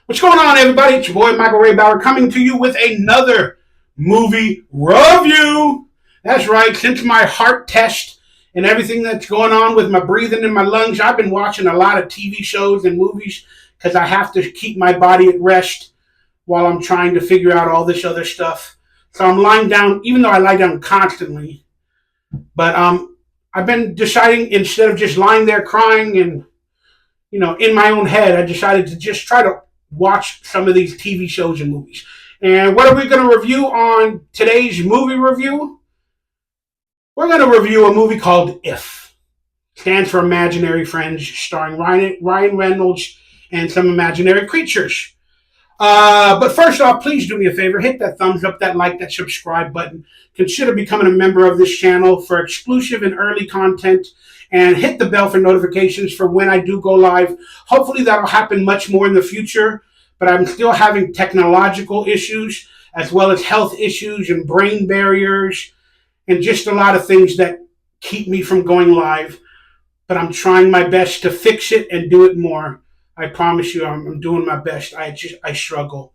What's going on, everybody? It's your boy, Michael HeyBower, coming to you with another movie review. That's right. Since my heart test and everything that's going on with my breathing and my lungs, I've been watching a lot of TV shows and movies because I have to keep my body at rest while I'm trying to figure out all this other stuff. So I'm lying down, even though I lie down constantly. But I've been deciding, instead of just lying there crying and in my own head, I decided to just try to watch some of these TV shows and movies. And what are we going to review on today's movie review? We're going to review a movie called If. Stands for Imaginary Friends, starring Ryan Reynolds and some imaginary creatures. But first off, please do me a favor. Hit that thumbs up, that like, that subscribe button. Consider becoming a member of this channel for exclusive and early content. And hit the bell for notifications for when I do go live. Hopefully that'll happen much more in the future. But I'm still having technological issues as well as health issues and brain barriers and just a lot of things that keep me from going live. But I'm trying my best to fix it and do it more. I promise you, I'm doing my best. I struggle.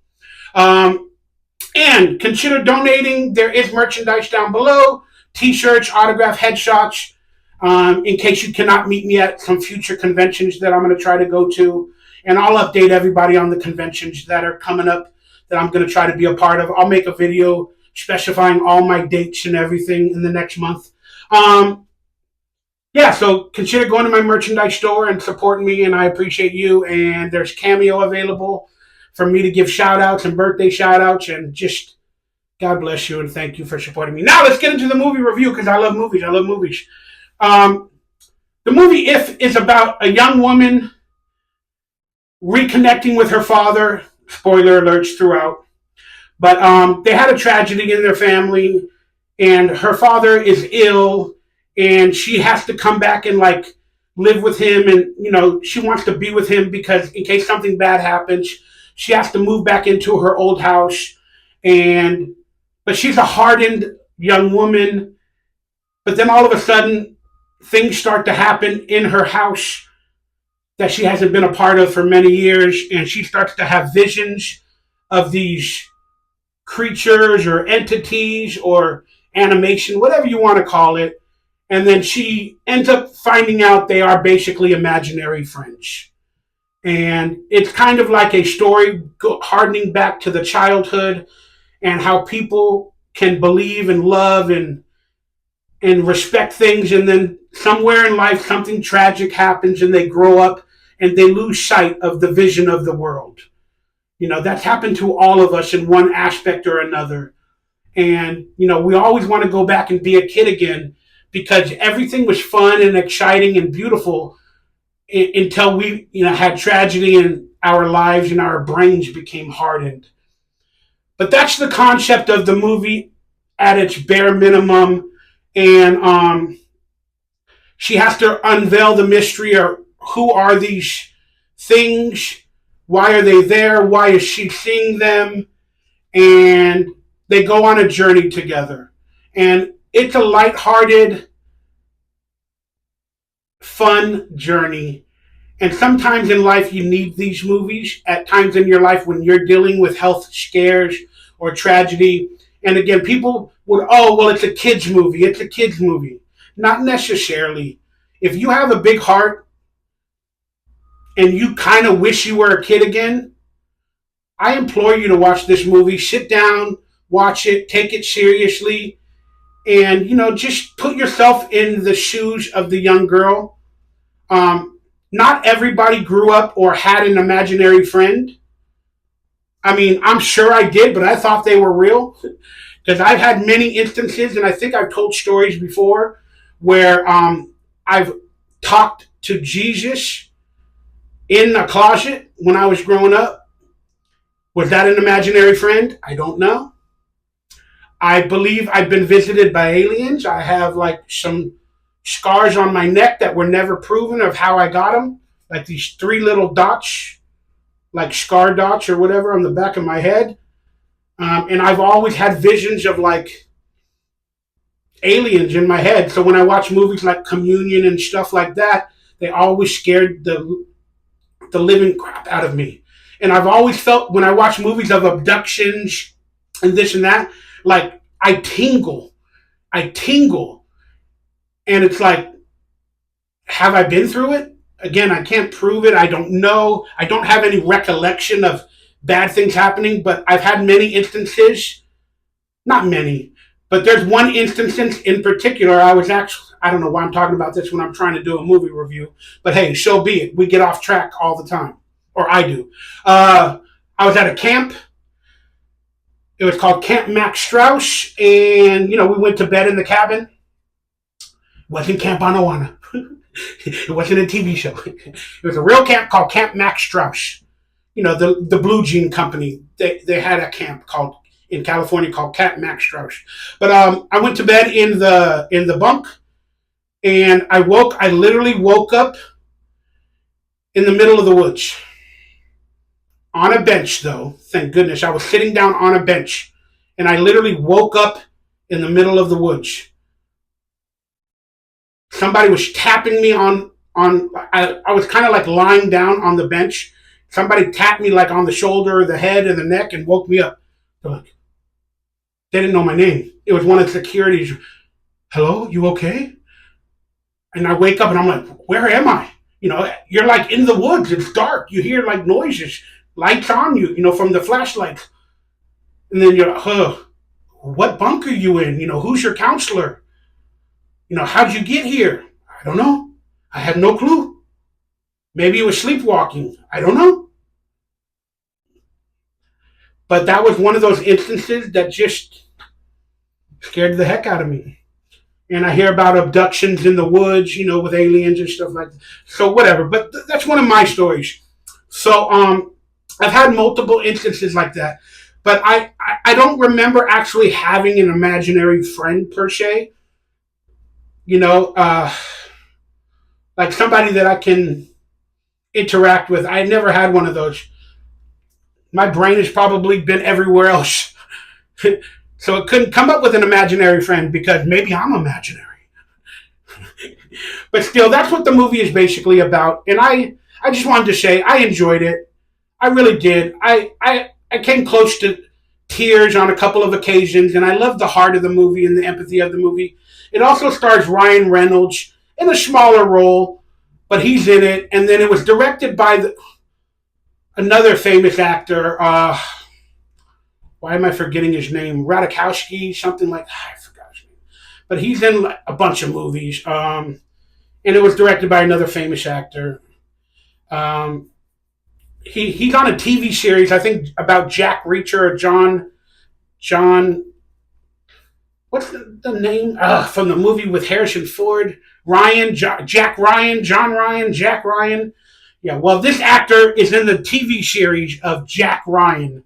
And consider donating. There is merchandise down below. T-shirts, autograph headshots. In case you cannot meet me at some future conventions that I'm going to try to go to. And I'll update everybody on the conventions that are coming up that I'm going to try to be a part of. I'll make a video specifying all my dates and everything in the next month. So consider going to my merchandise store and supporting me, and I appreciate you. And there's Cameo available for me to give shout-outs and birthday shout-outs, and just God bless you and thank you for supporting me. Now let's get into the movie review because I love movies. The movie If is about a young woman reconnecting with her father. Spoiler alerts throughout. But they had a tragedy in their family, and her father is ill, and she has to come back and live with him, and she wants to be with him because in case something bad happens, she has to move back into her old house. But she's a hardened young woman. But then all of a sudden, things start to happen in her house that she hasn't been a part of for many years, and she starts to have visions of these creatures or entities or animation, whatever you want to call it, and then she ends up finding out they are basically imaginary friends. And it's kind of like a story hardening back to the childhood and how people can believe and love and respect things, and then somewhere in life something tragic happens and they grow up and they lose sight of the vision of the world. That's happened to all of us in one aspect or another. And we always want to go back and be a kid again because everything was fun and exciting and beautiful until we had tragedy in our lives and our brains became hardened. But that's the concept of the movie at its bare minimum. And she has to unveil the mystery of who are these things, why are they there, why is she seeing them, and they go on a journey together. And it's a lighthearted, fun journey. And sometimes in life you need these movies at times in your life when you're dealing with health scares or tragedy. And again, people would, it's a kid's movie. It's a kid's movie. Not necessarily. If you have a big heart and you kind of wish you were a kid again, I implore you to watch this movie. Sit down, watch it, take it seriously, and, just put yourself in the shoes of the young girl. Not everybody grew up or had an imaginary friend. I mean, I'm sure I did, but I thought they were real. Because I've had many instances, and I think I've told stories before, where I've talked to Jesus in a closet when I was growing up. Was that an imaginary friend? I don't know. I believe I've been visited by aliens. I have some scars on my neck that were never proven of how I got them. Like these 3 little dots, like scar dots or whatever on the back of my head. And I've always had visions of aliens in my head. So when I watch movies like Communion and stuff like that, they always scared the living crap out of me. And I've always felt when I watch movies of abductions and this and that, like I tingle. I tingle. And it's like, have I been through it? Again, I can't prove it. I don't know. I don't have any recollection of bad things happening, but I've had many instances, not many, but there's one instance in particular. I was actually, I don't know why I'm talking about this when I'm trying to do a movie review, but hey, so be it. We get off track all the time, or I do. I was at a camp. It was called Camp Max Strauss, and we went to bed in the cabin. Wasn't Camp Anawana. It wasn't a TV show. It was a real camp called Camp Max Strauss. The Blue Jean Company. They had a camp called in California called Camp Max Strauss. But I went to bed in the bunk, and I literally woke up in the middle of the woods. On a bench, though. Thank goodness. I was sitting down on a bench, and I literally woke up in the middle of the woods. Somebody was tapping me I was kind of like lying down on the bench. Somebody tapped me like on the shoulder, the head, and the neck and woke me up. They didn't know my name. It was one of the securities. Hello, you okay? And I wake up and I'm like, where am I? You're like in the woods. It's dark. You hear like noises, lights on you, from the flashlight. And then you're like, what bunk are you in? Who's your counselor? How'd you get here? I don't know. I have no clue. Maybe you were sleepwalking. I don't know. But that was one of those instances that just scared the heck out of me. And I hear about abductions in the woods, with aliens and stuff like that. So whatever. But that's one of my stories. So I've had multiple instances like that. But I don't remember actually having an imaginary friend per se. Like somebody that I can interact with. I never had one of those. My brain has probably been everywhere else. So it couldn't come up with an imaginary friend because maybe I'm imaginary. But still, that's what the movie is basically about. And I just wanted to say I enjoyed it. I really did. I came close to tears on a couple of occasions, and I loved the heart of the movie and the empathy of the movie. It also stars Ryan Reynolds in a smaller role, but he's in it. And then it was directed by another famous actor. Why am I forgetting his name? Radikowski, something like that. I forgot his name. But he's in a bunch of movies. And it was directed by another famous actor. He's on a TV series, I think, about Jack Reacher or John. What's the name from the movie with Harrison Ford? Jack Ryan, John Ryan, Jack Ryan. Yeah, well, this actor is in the TV series of Jack Ryan,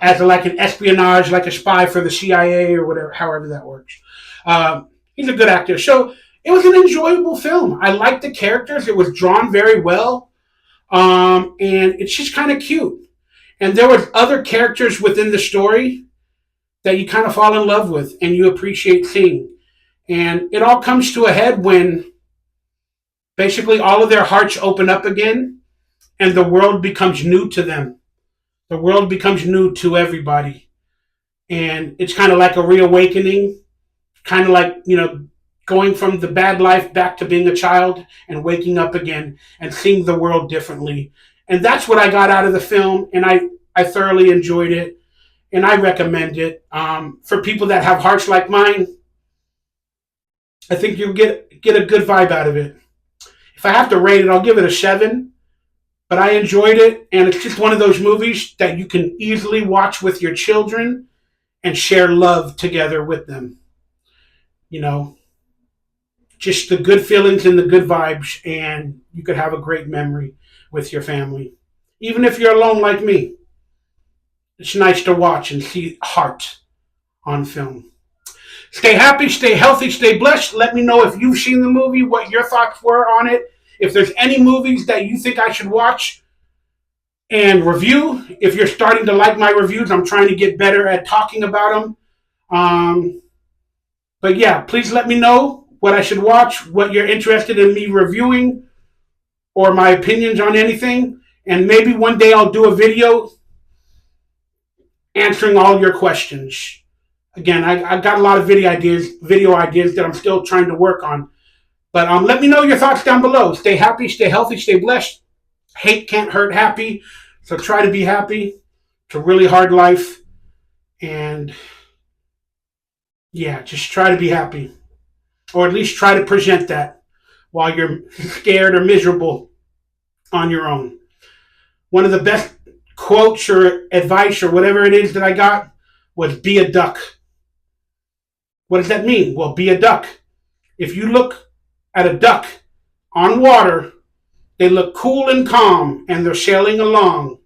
as like an espionage, like a spy for the CIA or whatever, however that works. He's a good actor. So it was an enjoyable film. I liked the characters. It was drawn very well. And it's just kind of cute. And there was other characters within the story that you kind of fall in love with and you appreciate seeing. And it all comes to a head when basically all of their hearts open up again and the world becomes new to them. The world becomes new to everybody. And it's kind of like a reawakening, kind of like, going from the bad life back to being a child and waking up again and seeing the world differently. And that's what I got out of the film. And I thoroughly enjoyed it. And I recommend it. For people that have hearts like mine, I think you'll get a good vibe out of it. If I have to rate it, I'll give it a 7. But I enjoyed it, and it's just one of those movies that you can easily watch with your children and share love together with them. Just the good feelings and the good vibes, and you could have a great memory with your family. Even if you're alone like me, it's nice to watch and see heart on film. Stay happy, stay healthy, stay blessed. Let me know if you've seen the movie, what your thoughts were on it. If there's any movies that you think I should watch and review. If you're starting to like my reviews, I'm trying to get better at talking about them. But yeah, please let me know what I should watch, what you're interested in me reviewing, or my opinions on anything. And maybe one day I'll do a video answering all your questions. Again, I've got a lot of video ideas that I'm still trying to work on. But let me know your thoughts down below. Stay happy, stay healthy, stay blessed. Hate can't hurt happy. So try to be happy. It's a really hard life. And yeah, just try to be happy. Or at least try to present that while you're scared or miserable on your own. One of the best quotes or advice or whatever it is that I got was be a duck. What does that mean? Well, be a duck. If you look at a duck on water, they look cool and calm and they're sailing along.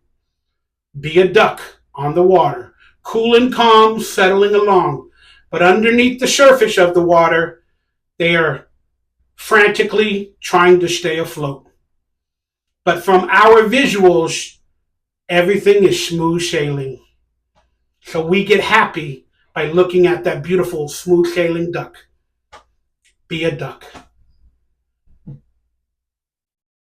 Be a duck on the water, cool and calm, settling along. But underneath the surface of the water, they are frantically trying to stay afloat. But from our visuals, everything is smooth sailing. So we get happy by looking at that beautiful, smooth sailing duck. Be a duck.